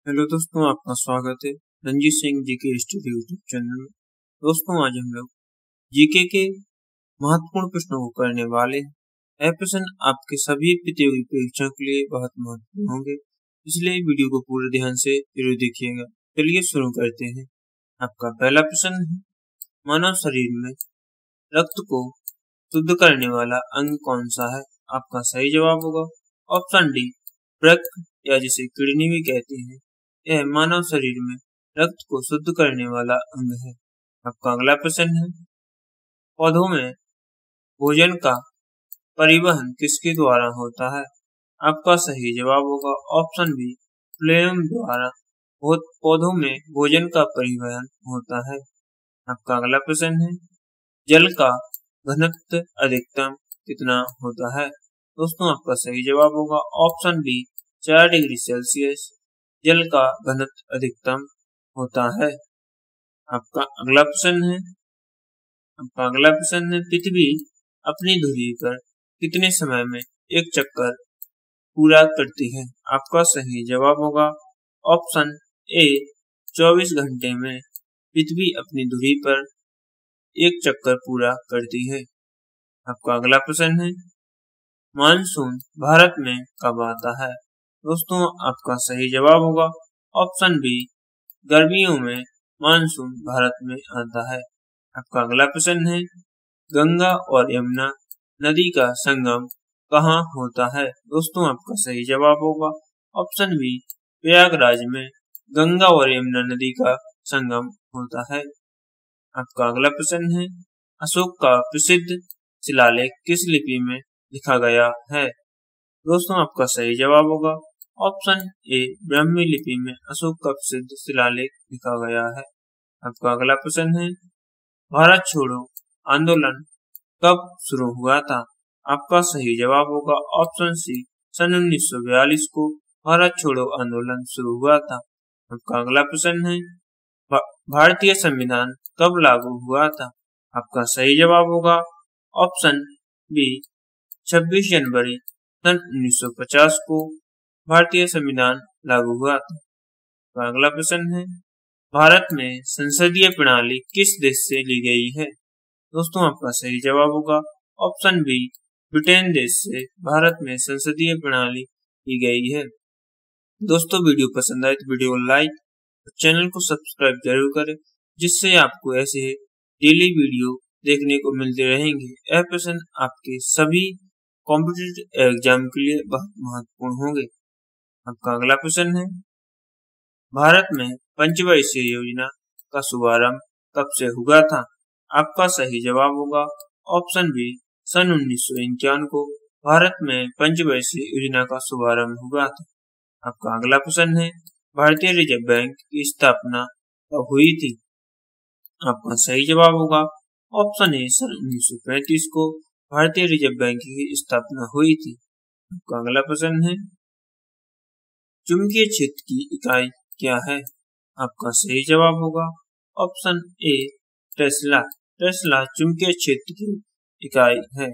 Hello दोस्तों, आपका स्वागत है Ranjeet Singh GK study YouTube channel में। दोस्तों, आज हम लोग जीके के महत्वपूर्ण प्रश्नों को करने वाले हैं। यह प्रश्न आपके सभी प्रतियोगी परीक्षाओं के लिए बहुत महत्वपूर्ण होंगे, इसलिए वीडियो को पूरे ध्यान से जरूर देखिएगा। चलिए शुरू करते हैं। आपका पहला प्रश्न है, मानव शरीर में रक्त को शुद्ध करने वाला अंग कौन सा है? आपका सही जवाब होगा ऑप्शन डी, वृक्क या जिसे किडनी भी कहते हैं। यह मानव शरीर में रक्त को शुद्ध करने वाला अंग है। आपका अगला प्रश्न है, पौधों में भोजन का परिवहन किसके द्वारा होता है? आपका सही जवाब होगा ऑप्शन बी, फ्लोएम द्वारा पौधों में भोजन का परिवहन होता है। आपका अगला प्रश्न है, जल का घनत्व अधिकतम कितना होता है? दोस्तों, आपका सही जवाब होगा ऑप्शन बी, 4 डिग्री सेल्सियस जल का घनत्व अधिकतम होता है। आपका अगला प्रश्न है, पृथ्वी अपनी धुरी पर कितने समय में एक चक्कर पूरा करती है? आपका सही जवाब होगा ऑप्शन ए, 24 घंटे में पृथ्वी अपनी धुरी पर एक चक्कर पूरा करती है। आपका अगला प्रश्न है, मानसून भारत में कब आता है? दोस्तों, आपका सही जवाब होगा ऑप्शन बी, गर्मियों में मानसून भारत में आता है। आपका अगला प्रश्न है, गंगा और यमुना नदी का संगम कहाँ होता है? दोस्तों, आपका सही जवाब होगा ऑप्शन बी, प्रयागराज में गंगा और यमुना नदी का संगम होता है। आपका अगला प्रश्न है, अशोक का प्रसिद्ध शिलालेख किस लिपि में लिखा गया है? दोस्तों, आपका सही जवाब होगा ऑप्शन ए, ब्राह्मी लिपि में अशोक का प्रसिद्ध शिलालेख लिखा गया है। आपका अगला प्रश्न है, भारत छोड़ो आंदोलन कब शुरू हुआ था? आपका सही जवाब होगा ऑप्शन सी, सन 1942 को भारत छोड़ो आंदोलन शुरू हुआ था। आपका अगला प्रश्न है, भारतीय संविधान कब लागू हुआ था? आपका सही जवाब होगा ऑप्शन बी, 26 जनवरी सन 1950 को भारतीय संविधान लागू हुआ था। तो अगला प्रश्न है, भारत में संसदीय प्रणाली किस देश से ली गई है? दोस्तों, आपका सही जवाब होगा ऑप्शन बी, ब्रिटेन देश से भारत में संसदीय प्रणाली ली गई है। दोस्तों, वीडियो पसंद आए तो वीडियो को लाइक और चैनल को सब्सक्राइब जरूर करें, जिससे आपको ऐसे डेली वीडियो देखने को मिलते रहेंगे। यह प्रश्न आपके सभी कॉम्पिटिटिव एग्जाम के लिए बहुत महत्वपूर्ण होंगे। आपका अगला प्रश्न है, भारत में पंचवर्षीय योजना का शुभारंभ कब से हुआ था? आपका सही जवाब होगा ऑप्शन बी, सन 1951 को भारत में पंचवर्षीय योजना का शुभारंभ हुआ था। आपका अगला प्रश्न है, भारतीय रिजर्व बैंक की स्थापना कब हुई थी? आपका सही जवाब होगा ऑप्शन ए, सन 1935 को भारतीय रिजर्व बैंक की स्थापना हुई थी। आपका अगला प्रश्न है, चुंबकीय क्षेत्र की इकाई क्या है? आपका सही जवाब होगा ऑप्शन ए, टेस्ला। टेस्ला चुंबकीय क्षेत्र की इकाई है।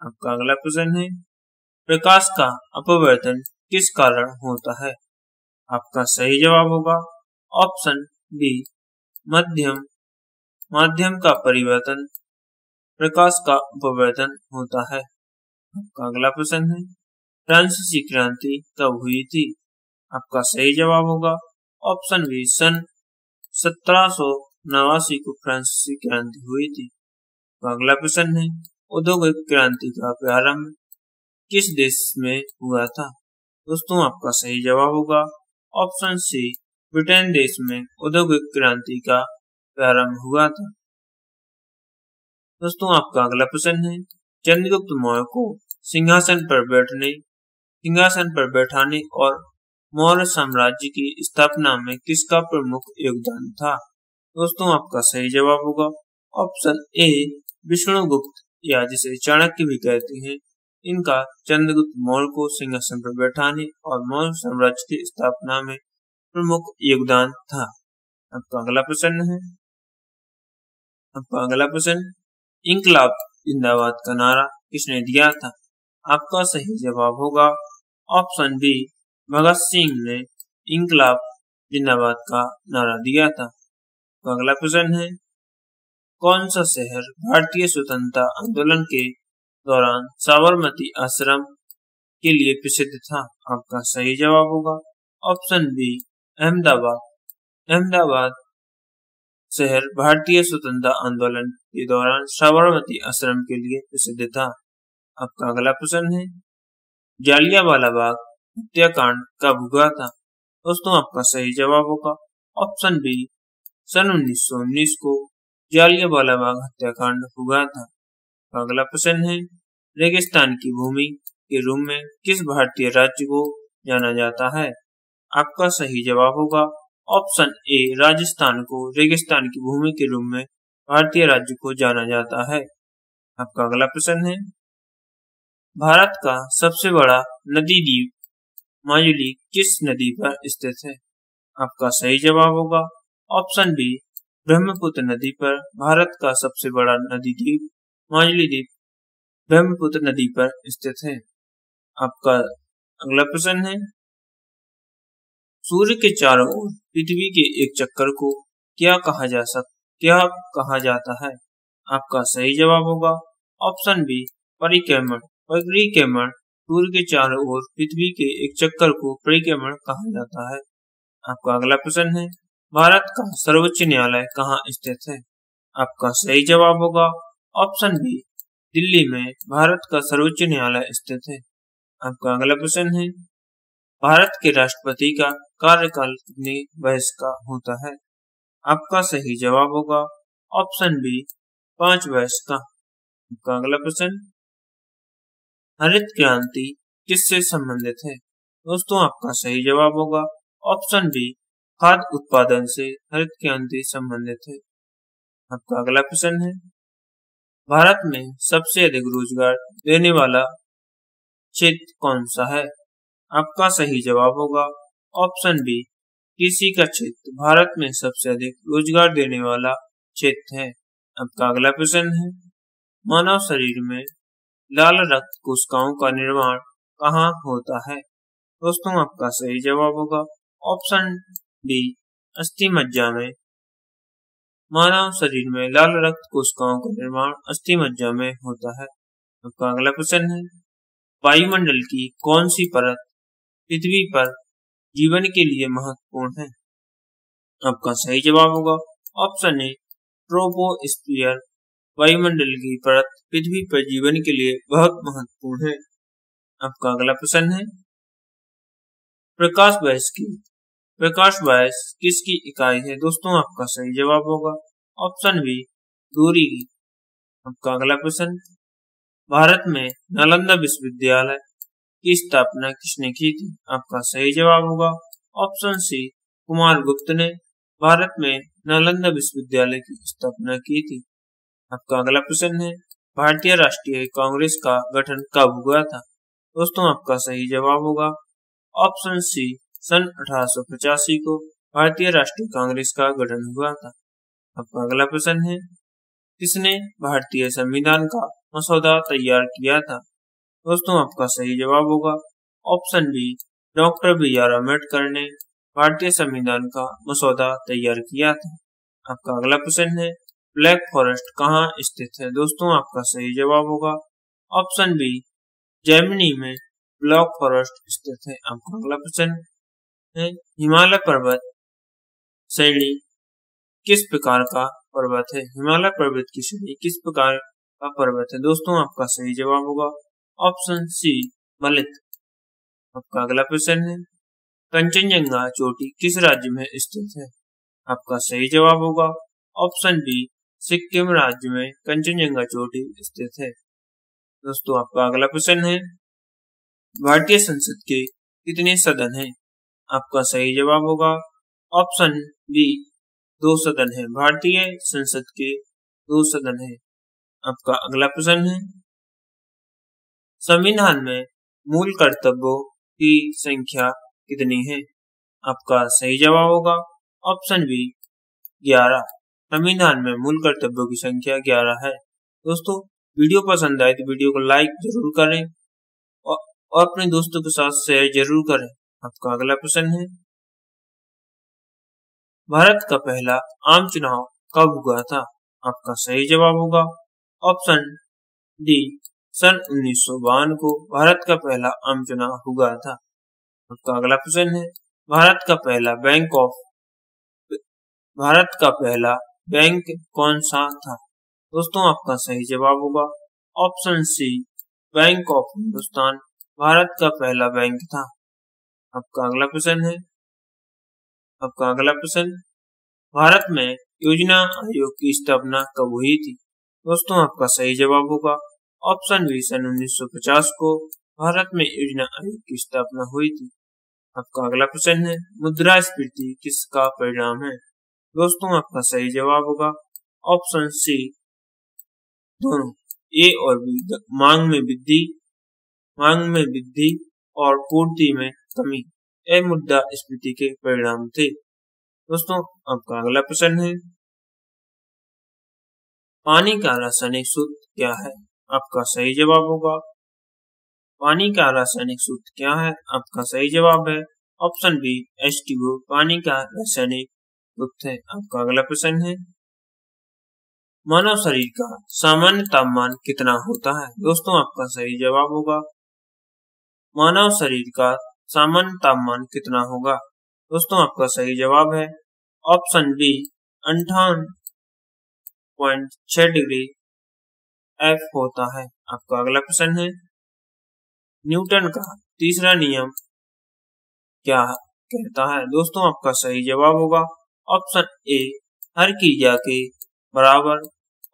आपका अगला प्रश्न है, प्रकाश का अपवर्तन किस कारण होता है? आपका सही जवाब होगा ऑप्शन बी, माध्यम का परिवर्तन प्रकाश का अपवर्तन होता है। आपका अगला प्रश्न है, फ्रांसीसी क्रांति कब हुई थी? आपका सही जवाब होगा ऑप्शन बी, सन 1789 को फ्रांसीसी क्रांति हुई थी। तो अगला प्रश्न है, औद्योगिक क्रांति का प्रारंभ किस देश में हुआ था? दोस्तों, आपका सही जवाब होगा ऑप्शन सी, ब्रिटेन देश में औद्योगिक क्रांति का प्रारंभ हुआ था। दोस्तों, आपका अगला प्रश्न है, चंद्रगुप्त मौर्य को सिंहासन पर बैठाने और मौर्य साम्राज्य की स्थापना में किसका प्रमुख योगदान था? दोस्तों, आपका सही जवाब होगा ऑप्शन ए, विष्णुगुप्त या जिसे चाणक्य भी कहते हैं, इनका चंद्रगुप्त मौर्य को सिंहासन पर बैठाने और मौर्य साम्राज्य की स्थापना में प्रमुख योगदान था। आपका अगला प्रश्न, इंकलाब जिंदाबाद का नारा किसने दिया था? आपका सही जवाब होगा ऑप्शन बी, भगत सिंह ने इंकलाब जिंदाबाद का नारा दिया था। तो अगला प्रश्न है, कौन सा शहर भारतीय स्वतंत्रता आंदोलन के दौरान साबरमती आश्रम के लिए प्रसिद्ध था? आपका सही जवाब होगा ऑप्शन बी, अहमदाबाद। अहमदाबाद शहर भारतीय स्वतंत्रता आंदोलन के दौरान साबरमती आश्रम के लिए प्रसिद्ध था। आपका अगला प्रश्न है, जालियांवाला बाग हत्याकांड कब हुआ था? दोस्तों आपका सही जवाब होगा ऑप्शन बी, सन 1919 को जालियांवाला बाग हत्याकांड हुआ था। अगला प्रश्न है, रेगिस्तान की भूमि के रूप में किस भारतीय राज्य को जाना जाता है? आपका सही जवाब होगा ऑप्शन ए, राजस्थान को रेगिस्तान की भूमि के रूप में भारतीय राज्य को जाना जाता है। आपका अगला प्रश्न है, भारत का सबसे बड़ा नदी द्वीप माजुली किस नदी पर स्थित है? आपका सही जवाब होगा ऑप्शन बी, ब्रह्मपुत्र नदी पर भारत का सबसे बड़ा नदी द्वीप माजुली द्वीप ब्रह्मपुत्र नदी पर स्थित है। आपका अगला प्रश्न है, सूर्य के चारों ओर पृथ्वी के एक चक्कर को क्या कहा जाता है? आपका सही जवाब होगा ऑप्शन बी, परिक्रमण। परिक्रमण सूर्य के चारों ओर पृथ्वी के एक चक्कर को परिक्रमण कहा जाता है। आपका अगला प्रश्न है, भारत का सर्वोच्च न्यायालय कहाँ स्थित है? आपका सही जवाब होगा ऑप्शन बी, दिल्ली में भारत का सर्वोच्च न्यायालय स्थित है। आपका अगला प्रश्न है, भारत के राष्ट्रपति का कार्यकाल कितने वर्ष का होता है? आपका सही जवाब होगा ऑप्शन बी, 5 वर्ष का। आपका अगला प्रश्न, हरित क्रांति किससे संबंधित है? दोस्तों आपका सही जवाब होगा ऑप्शन बी, खाद्य उत्पादन से हरित क्रांति संबंधित है। आपका अगला प्रश्न है, भारत में सबसे अधिक रोजगार देने वाला क्षेत्र कौन सा है? आपका सही जवाब होगा ऑप्शन बी, कृषि का क्षेत्र भारत में सबसे अधिक रोजगार देने वाला क्षेत्र है। आपका अगला प्रश्न है, मानव शरीर में लाल रक्त कोशिकाओं का निर्माण कहाँ होता है? दोस्तों आपका सही जवाब होगा ऑप्शन बी, अस्थि मज्जा में। मानव शरीर में लाल रक्त कोशिकाओं का निर्माण अस्थि मज्जा में होता है। आपका अगला प्रश्न है, वायुमंडल की कौन सी परत पृथ्वी पर जीवन के लिए महत्वपूर्ण है? आपका सही जवाब होगा ऑप्शन ए, ट्रोपोस्फियर। वायुमंडल की परत पृथ्वी पर जीवन के लिए बहुत महत्वपूर्ण है। आपका अगला प्रश्न है, प्रकाश वर्ष किसकी इकाई है? दोस्तों आपका सही जवाब होगा ऑप्शन बी, दूरी की। आपका अगला प्रश्न, भारत में नालंदा विश्वविद्यालय की स्थापना किसने की थी? आपका सही जवाब होगा ऑप्शन सी, कुमार गुप्त ने भारत में नालंदा विश्वविद्यालय की स्थापना की थी। आपका अगला प्रश्न है, भारतीय राष्ट्रीय कांग्रेस का गठन कब हुआ था? दोस्तों आपका सही जवाब होगा ऑप्शन सी, सन 1885 को भारतीय राष्ट्रीय कांग्रेस का गठन हुआ था। आपका अगला प्रश्न है, किसने भारतीय संविधान का मसौदा तैयार किया था? दोस्तों आपका सही जवाब होगा option B, doctor BR Ambedkar ने भारतीय संविधान का मसौदा तैयार किया था। आपका अगला प्रश्न है, ब्लैक फॉरेस्ट कहाँ स्थित है? दोस्तों आपका सही जवाब होगा ऑप्शन बी, जर्मनी में ब्लैक फॉरेस्ट स्थित है। आपका अगला प्रश्न है, हिमालय पर्वत श्रेणी किस प्रकार का पर्वत है? हिमालय पर्वत की श्रेणी किस प्रकार का पर्वत है? दोस्तों आपका सही जवाब होगा ऑप्शन सी, मलित। आपका अगला प्रश्न है, कंचनजंगा चोटी किस राज्य में स्थित है? आपका सही जवाब होगा ऑप्शन बी, सिक्किम राज्य में कंचनजंगा चोटी स्थित है। दोस्तों आपका अगला प्रश्न है, भारतीय संसद के कितने सदन हैं? आपका सही जवाब होगा ऑप्शन बी, 2 सदन है। भारतीय संसद के 2 सदन है। आपका अगला प्रश्न है, संविधान में मूल कर्तव्यों की संख्या कितनी है? आपका सही जवाब होगा ऑप्शन बी, 11। संविधान में मूल कर्तव्यों की संख्या 11 है। दोस्तों वीडियो पसंद आए तो वीडियो को लाइक जरूर करें और अपने दोस्तों के साथ शेयर जरूर करें। आपका अगला प्रश्न है, भारत का पहला आम चुनाव कब हुआ था? आपका सही जवाब होगा ऑप्शन डी, सन 1952 को भारत का पहला आम चुनाव हुआ था। आपका अगला प्रश्न है, भारत का पहला बैंक कौन सा था? दोस्तों आपका सही जवाब होगा option C, bank of Hindustan Bharat का पहला बैंक था। आपका अगला प्रश्न, भारत में योजना आयोग की स्थापना कब हुई थी? दोस्तों आपका सही जवाब होगा ऑप्शन बी, सन 1950 को भारत में योजना आयोग की स्थापना हुई थी। आपका अगला प्रश्न है, मुद्रास्फीति किसका परिणाम है? दोस्तों आपका सही जवाब होगा ऑप्शन सी, दोनों ए और बी, मांग में वृद्धि और पूर्ति में कमी, यह मुद्रास्फीति के परिणाम थे। दोस्तों आपका अगला प्रश्न है, पानी का रासायनिक सूत्र क्या है? आपका सही जवाब होगा पानी का रासायनिक सूत्र क्या है? आपका सही जवाब है ऑप्शन बी, H2O पानी का रासायनिक सूत्र है। आपका अगला प्रश्न है, मानव शरीर का सामान्य तापमान कितना होता है? दोस्तों आपका सही जवाब होगा मानव शरीर का सामान्य तापमान कितना होगा? दोस्तों आपका सही जवाब है ऑप्शन बी, 58.6 डिग्री F होता है। आपका अगला प्रश्न है, न्यूटन का तीसरा नियम क्या कहता है? दोस्तों आपका सही जवाब होगा ऑप्शन ए, हर क्रिया के बराबर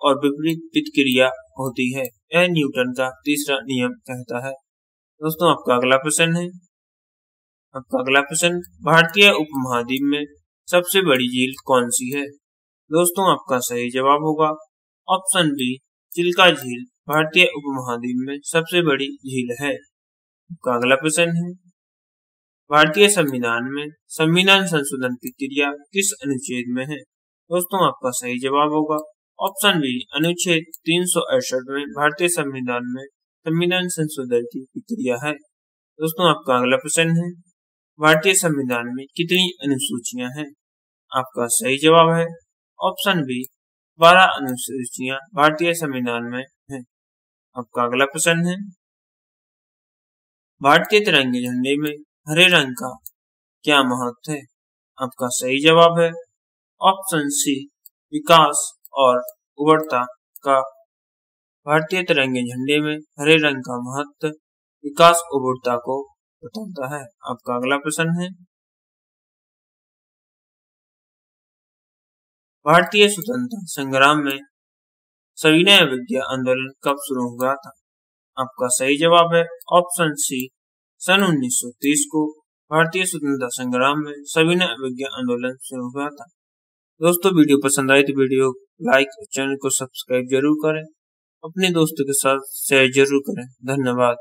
और विपरीत प्रतिक्रिया होती है, यह न्यूटन का तीसरा नियम कहता है। दोस्तों आपका अगला प्रश्न, भारतीय उपमहाद्वीप में सबसे बड़ी झील कौन सी है? दोस्तों आपका सही जवाब होगा ऑप्शन बी, चिल्का झील भारतीय उपमहाद्वीप में सबसे बड़ी झील है। आपका अगला प्रश्न है, भारतीय संविधान में संविधान संशोधन की क्रिया किस अनुच्छेद में है? दोस्तों आपका सही जवाब होगा ऑप्शन बी, अनुच्छेद 368 में भारतीय संविधान में संविधान संशोधन की प्रक्रिया है। दोस्तों आपका अगला प्रश्न है, भारतीय संविधान में कितनी अनुसूचियां हैं? आपका सही जवाब है ऑप्शन बी, 12 अनुसूचियां भारतीय संविधान में हैं। आपका अगला प्रश्न है, भारतीय तिरंगे झंडे में हरे रंग का क्या महत्व है? आपका सही जवाब है ऑप्शन सी, विकास और उदारता का। भारतीय तिरंगे झंडे में हरे रंग का महत्व विकास उदारता को बताता है। आपका अगला प्रश्न है, भारतीय स्वतंत्रता संग्राम में सविनय अवज्ञा आंदोलन कब शुरू हुआ था? आपका सही जवाब है ऑप्शन सी, सन 1930 को भारतीय स्वतंत्रता संग्राम में सविनय अवज्ञा आंदोलन शुरू हुआ था। दोस्तों वीडियो पसंद आए तो वीडियो लाइक और चैनल को सब्सक्राइब जरूर करें, अपने दोस्तों के साथ शेयर जरूर करें। धन्यवाद।